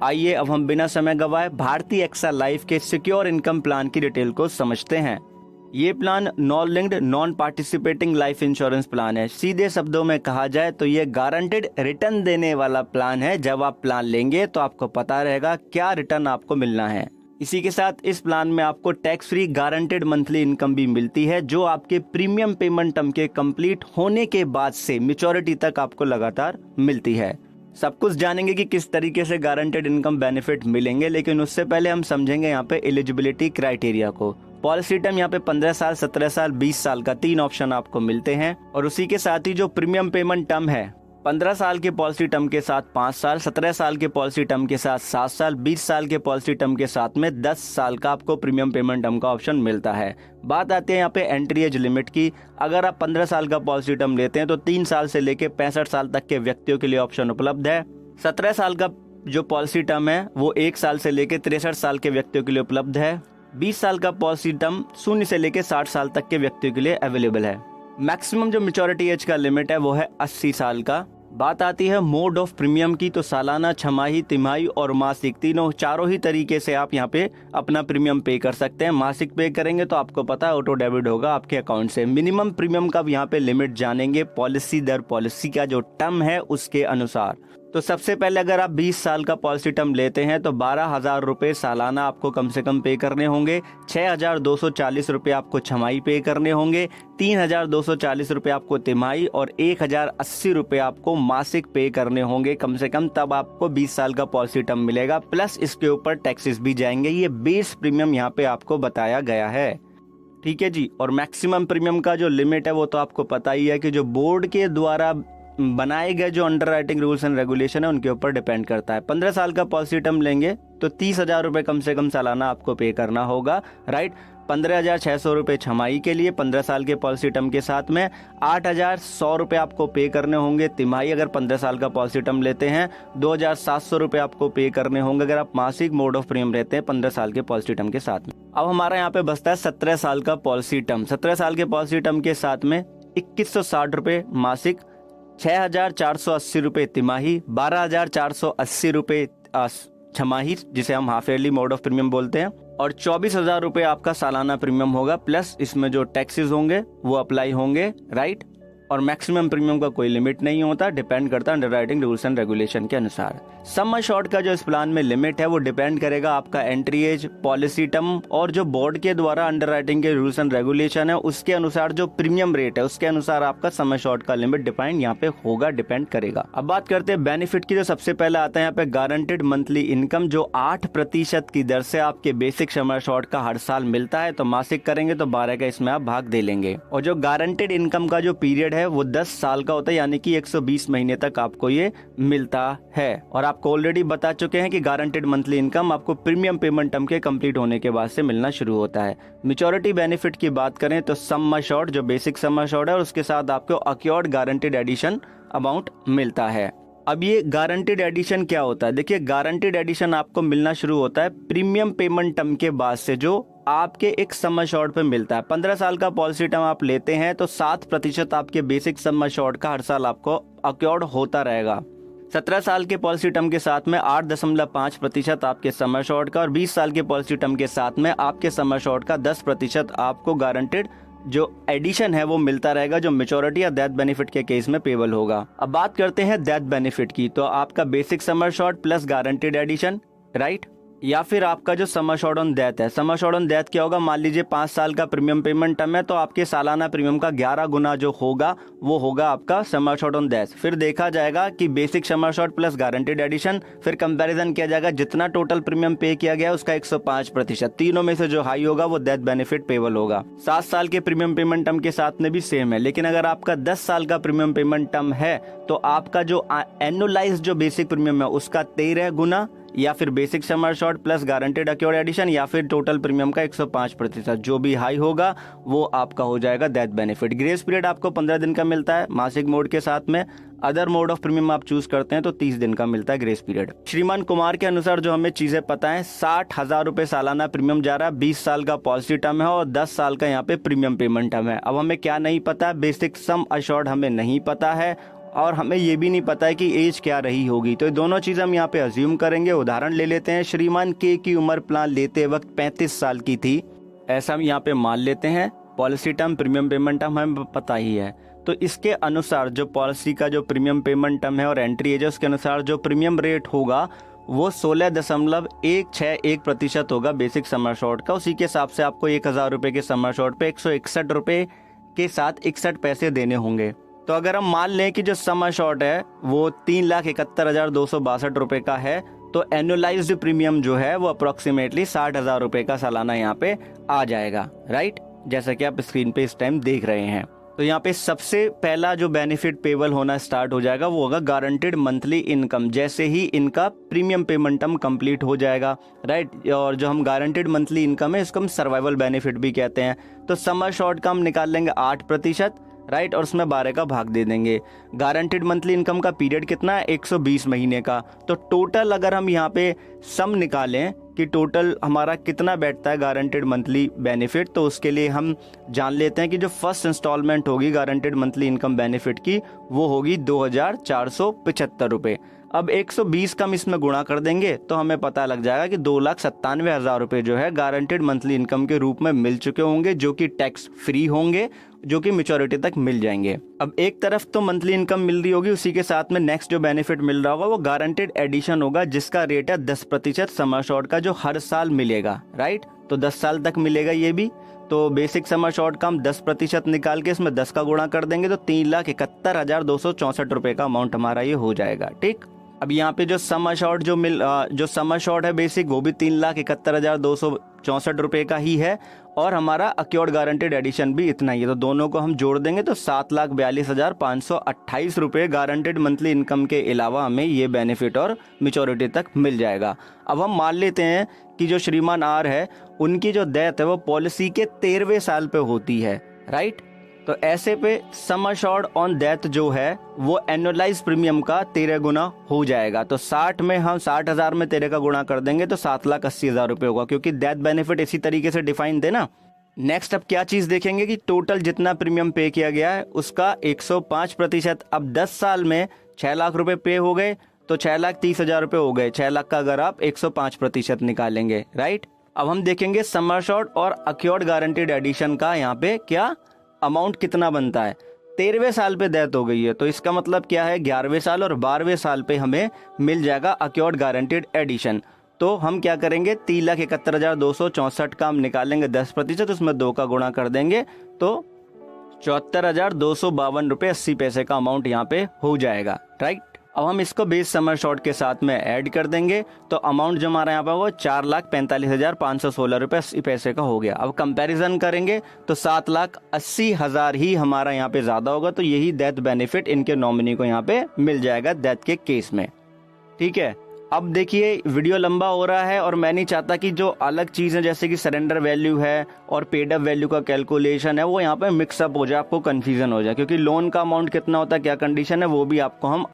आइए अब हम बिना समय गवाए भारतीय एक्सा लाइफ के सिक्योर इनकम प्लान की डिटेल को समझते हैं। ये plan non linked non participating life insurance plan है। सीधे शब्दों में कहा जाए तो ये गारंटेड रिटर्न देने वाला प्लान है। जब आप प्लान लेंगे तो आपको पता रहेगा क्या रिटर्न आपको मिलना है। इसी के साथ इस प्लान में आपको tax free guaranteed monthly income भी मिलती है, जो आपके प्रीमियम पेमेंट टर्म के कंप्लीट होने के बाद से मैच्योरिटी तक आपको लगातार मिलती है। सब कुछ जानेंगे कि किस तरीके से गारंटेड इनकम बेनिफिट मिलेंगे, लेकिन उससे पहले हम समझेंगे यहाँ पे एलिजिबिलिटी क्राइटेरिया को। पॉलिसी टर्म यहाँ पे 15 साल, 17 साल, 20 साल का 3 ऑप्शन आपको मिलते हैं। और उसी के साथ ही जो प्रीमियम पेमेंट टर्म है, 15 साल के पॉलिसी टर्म के साथ 5 साल, 17 साल के पॉलिसी टर्म के साथ 7 साल, 20 साल के पॉलिसी टर्म के साथ में 10 साल का आपको प्रीमियम पेमेंट टर्म का ऑप्शन मिलता है। बात आती है यहाँ पे एंट्री एज लिमिट की। अगर आप 15 साल का पॉलिसी टर्म लेते हैं तो 3 साल से लेके 65 साल तक के व्यक्तियों के लिए ऑप्शन उपलब्ध है। 17 साल का जो पॉलिसी टर्म है वो 1 साल से लेके 63 साल के व्यक्तियों के लिए उपलब्ध है। 20 साल का पॉलिसी टर्म 0 से लेके 60 साल तक के व्यक्तियों के लिए अवेलेबल है। मैक्सिमम जो मैच्योरिटी एज का लिमिट है वो है 80 साल का। बात आती है मोड ऑफ प्रीमियम की, तो सालाना, छमाही, तिमाही और मासिक चारों ही तरीके से आप यहाँ पे अपना प्रीमियम पे कर सकते हैं। मासिक पे करेंगे तो आपको पता है ऑटो डेबिट होगा आपके अकाउंट से। मिनिमम प्रीमियम का यहाँ पे लिमिट जानेंगे पॉलिसी दर पॉलिसी का जो टर्म है उसके अनुसार। तो सबसे पहले अगर आप 20 साल का पॉलिसी टर्म लेते हैं तो 12,000 रुपये सालाना आपको कम से कम पे करने होंगे। 6,240 रुपये आपको छमाही पे करने होंगे। 3,240 रुपये आपको तिमाही और 1,080 रुपये आपको मासिक पे करने होंगे कम से कम। तब आपको 20 साल का पॉलिसी टर्म मिलेगा, प्लस इसके ऊपर टैक्सेस भी जाएंगे। ये बेस प्रीमियम यहाँ पे आपको बताया गया है, ठीक है जी। और मैक्सिमम प्रीमियम का जो लिमिट है वो तो आपको पता ही है कि जो बोर्ड के द्वारा बनाए गए जो under writing rules and regulation है उनके ऊपर डिपेंड करता है। 15 साल का पॉलिसी टर्म लेंगे तो 30,000 रुपये कम से कम सालाना आपको पे करना होगा, राइट। 15,600 रुपये छमाही के लिए 15 साल के पॉलिसी टर्म के साथ में 8,100 रुपये आपको पे करने होंगे। तिमाही अगर 15 साल का पॉलिसी टर्म लेते हैं 2,700 रुपये आपको पे करने होंगे अगर आप मासिक मोड ऑफ प्रीमियम रहते हैं 15 साल के पॉलिसी टर्म के साथ में। अब हमारा यहाँ पे बचता है 17 साल का पॉलिसी टर्म। 17 साल के पॉलिसी टर्म के साथ में 2,160 रुपये मासिक, 6,480 रुपये तिमाही, 12,480 रुपये छमाही जिसे हम half yearly mode of premium बोलते हैं, और 24,000 रुपये आपका सालाना प्रीमियम होगा, प्लस इसमें जो टैक्सेस होंगे वो अप्लाई होंगे, राइट। और मैक्सिमम प्रीमियम का कोई लिमिट नहीं होता, डिपेंड करता है अंडरराइटिंग रूल्स एंड रेगुलेशन के अनुसार। सम अश्योर्ड का जो इस प्लान में लिमिट है वो डिपेंड करेगा आपका एंट्री एज, पॉलिसी टर्म और जो बोर्ड के द्वारा अंडरराइटिंग के रूल्स एंड रेगुलेशन है उसके अनुसार जो प्रीमियम रेट है उसके अनुसार आपका सम अश्योर्ड का लिमिट डिफाइन यहाँ पे होगा, डिपेंड करेगा। अब बात करते हैं बेनिफिट की। जो सबसे पहले आता है यहाँ पे गारंटेड मंथली इनकम, जो 8% की दर से आपके बेसिक सम अश्योर्ड का हर साल मिलता है। तो मासिक करेंगे तो 12 का इसमें आप भाग दे लेंगे। और जो गारंटेड इनकम का जो पीरियड है वो 10 साल का होता है, यानी कि 120 महीने तक आपको ये मिलता है। और आपको ऑलरेडी बता चुके हैं कि गारंटेड मंथली इनकम आपको प्रीमियम पेमेंट टर्म के कंप्लीट होने के बाद से मिलना शुरू होता है। मैच्योरिटी बेनिफिट की बात करें तो सम अश्योर्ड जो बेसिक सम अश्योर्ड है और उसके साथ आपको अक्योर्ड गारंटेड एडिशन अमाउंट मिलता है। अब ये गारंटेड एडिशन क्या होता है? देखिए, गारंटेड एडिशन आपको मिलना शुरू होता है प्रीमियम पेमेंट टर्म के बाद से, जो आपके एक सम अश्योर्ड पे मिलता है। 15 साल का पॉलिसी टर्म आप लेते हैं तो 7% आपके बेसिक सम अश्योर्ड का हर साल आपको अक्योर्ड होता रहेगा। 17 साल के पॉलिसी टर्म के साथ में 8.5% आपके सम अश्योर्ड का, और 20 साल के पॉलिसी टर्म के साथ में आपके सम अश्योर्ड का 10% आपको गारंटेड जो एडिशन है वो मिलता रहेगा, जो मैच्योरिटी या डेथ बेनिफिट के केस में पेबल होगा। अब बात करते हैं डेथ बेनिफिट की। तो आपका basic sum assured plus guaranteed addition, right, या फिर आपका जो सम अश्योर्ड ऑन डेथ है। सम अश्योर्ड ऑन डेथ क्या होगा? मान लीजिए 5 साल का प्रीमियम पेमेंट टर्म है तो आपके सालाना प्रीमियम का 11 गुना जो होगा वो होगा आपका सम अश्योर्ड ऑन डेथ। फिर देखा जाएगा कि basic sum assured plus guaranteed addition, फिर कंपैरिजन किया जाएगा जितना टोटल प्रीमियम पे किया गया उसका 105%, तीनों में से जो हाई होगा वो डेथ बेनिफिट पेबल होगा। 7 साल के प्रीमियम पेमेंट टर्म के साथ में भी सेम है, लेकिन अगर आपका 10 साल का प्रीमियम पेमेंट टर्म है तो आपका जो एनुअलाइज्ड जो बेसिक प्रीमियम है उसका 13 गुना, या फिर basic sum assured plus guaranteed accrued addition, या फिर टोटल प्रीमियम का 105%, जो भी हाई होगा वो आपका हो जाएगा डेथ बेनिफिट। ग्रेस पीरियड आपको 15 दिन का मिलता है मासिक मोड के साथ में। अदर मोड ऑफ प्रीमियम आप चूज करते हैं तो 30 दिन का मिलता है ग्रेस पीरियड। श्रीमान कुमार के अनुसार जो हमें चीजें पता है, 60,000 रुपए सालाना प्रीमियम जा रहा है, 20 साल का पॉलिसी टर्म है और 10 साल का यहाँ पे प्रीमियम पेमेंट टर्म है। अब हमें क्या नहीं पता? बेसिक सम अश्योर्ड हमें नहीं पता है और हमें ये भी नहीं पता है कि एज क्या रही होगी। तो ये दोनों चीज़ हम यहाँ पे अज्यूम करेंगे। उदाहरण ले लेते हैं, श्रीमान के की उम्र प्लान लेते वक्त 35 साल की थी, ऐसा हम यहाँ पे मान लेते हैं। Policy term, premium payment term हमें पता ही है। तो इसके अनुसार जो पॉलिसी का जो प्रीमियम पेमेंट टर्म है और एंट्री एज है, उसके अनुसार जो प्रीमियम रेट होगा वो 16.161% होगा बेसिक समर शॉर्ट का। उसी के हिसाब से आपको 1000 रुपये के समर शॉर्ट पे 161 रुपये के साथ 61 पैसे देने होंगे। तो अगर हम मान लें कि जो समर शॉर्ट है वो 3,71,262 रुपये का है, तो एनुअलाइज्ड प्रीमियम जो है वो अप्रोक्सीमेटली 60,000 रुपये का सालाना यहाँ पे आ जाएगा, राइट, जैसा कि आप स्क्रीन पे इस टाइम देख रहे हैं। तो यहाँ पे सबसे पहला जो बेनिफिट पेबल होना स्टार्ट हो जाएगा वो होगा गारंटेड मंथली इनकम, जैसे ही इनका प्रीमियम पेमेंट टर्म कंप्लीट हो जाएगा, राइट। और जो हम गारंटेड मंथली इनकम है इसको हम सर्वाइवल बेनिफिट भी कहते हैं। तो समर शॉर्ट का हम निकाल लेंगे 8%, राइट, और उसमें 12 का भाग दे देंगे। गारंटेड मंथली इनकम का पीरियड कितना है, 120 महीने का। तो टोटल अगर हम यहाँ पे सम निकालें कि टोटल हमारा कितना बैठता है गारंटेड मंथली बेनिफिट, तो उसके लिए हम जान लेते हैं कि जो फर्स्ट इंस्टॉलमेंट होगी गारंटेड मंथली इनकम बेनिफिट की वो होगी 2,475 रुपये। अब 120 का हम इसमें गुणा कर देंगे तो हमें पता लग जाएगा कि 2,97,000 रुपये जो है गारंटेड मंथली इनकम के रूप में मिल चुके होंगे, जो कि टैक्स फ्री होंगे, जो कि मैच्योरिटी तक मिल जाएंगे। अब एक तरफ तो मंथली इनकम मिल रही होगी, उसी के साथ में नेक्स्ट जो बेनिफिट मिल रहा होगा वो गारंटेड एडिशन होगा, जिसका रेट है 10% समर शॉर्ट का, जो हर साल मिलेगा, राइट। तो 10 साल तक मिलेगा ये भी। तो बेसिक समर शॉर्ट का हम 10% निकाल के इसमें 10 का गुणा कर देंगे तो 3,71,264 रुपये का अमाउंट हमारा ये हो जाएगा, ठीक। अब यहाँ पे जो समर शॉर्ट जो समर शॉर्ट है बेसिक वो भी 3,71,264 रुपये का ही है, और हमारा अक्योर्ड गारंटेड एडिशन भी इतना ही है। तो दोनों को हम जोड़ देंगे तो 7,42,528 रुपये गारंटेड मंथली इनकम के अलावा हमें ये बेनिफिट और मैच्योरिटी तक मिल जाएगा। अब हम मान लेते हैं कि जो श्रीमान आर है उनकी जो डेथ है वो पॉलिसी के 13वें साल पे होती है, राइट। तो ऐसे पे समर शॉर्ट ऑन डेथ जो है वो एनुअलाइज प्रीमियम का 13 गुना हो जाएगा। तो 60 में हम 60,000 में 13 का गुणा कर देंगे तो 7,80,000 रुपये होगा, क्योंकि डेथ बेनिफिट इसी तरीके से डिफाइन थे ना। नेक्स्ट अब क्या चीज देखेंगे कि टोटल जितना प्रीमियम पे किया गया है उसका 105%। अब 10 साल में 6 लाख रुपए पे हो गए तो 6,30,000 रुपये हो गए। 6 लाख का अगर आप 105% निकालेंगे, राइट। अब हम देखेंगे समर शॉर्ट और अक्योर्ड गारंटेड एडिशन का यहाँ पे क्या अमाउंट कितना बनता है। 13वें साल पे डेथ हो गई है तो इसका मतलब क्या है, 11वें साल और 12वें साल पे हमें मिल जाएगा अक्योर्ड गारंटेड एडिशन। तो हम क्या करेंगे, 3,71,264 का हम निकालेंगे 10%, उसमें 2 का गुणा कर देंगे तो 74,252 रुपये 80 पैसे का अमाउंट यहाँ पे हो जाएगा, राइट। अब हम इसको बेस समर शॉर्ट के साथ में ऐड कर देंगे तो अमाउंट जो हमारा यहाँ पर वो 4,45,516 रुपये 80 पैसे का हो गया। अब कंपैरिजन करेंगे तो 7,80,000 ही हमारा यहाँ पे ज्यादा होगा। तो यही डेथ बेनिफिट इनके नॉमिनी को यहाँ पे मिल जाएगा डेथ के केस में, ठीक है। अब देखिए वीडियो लंबा हो रहा है और मैं नहीं चाहता कि जो अलग चीज़ें जैसे कि सरेंडर वैल्यू है और पेड अप वैल्यू का कैलकुलेशन है वो यहाँ पे मिक्सअप हो जाए, आपको कंफ्यूजन हो जाए, क्योंकि लोन का अमाउंट कितना होता है, क्या कंडीशन है, वो भी आपको हम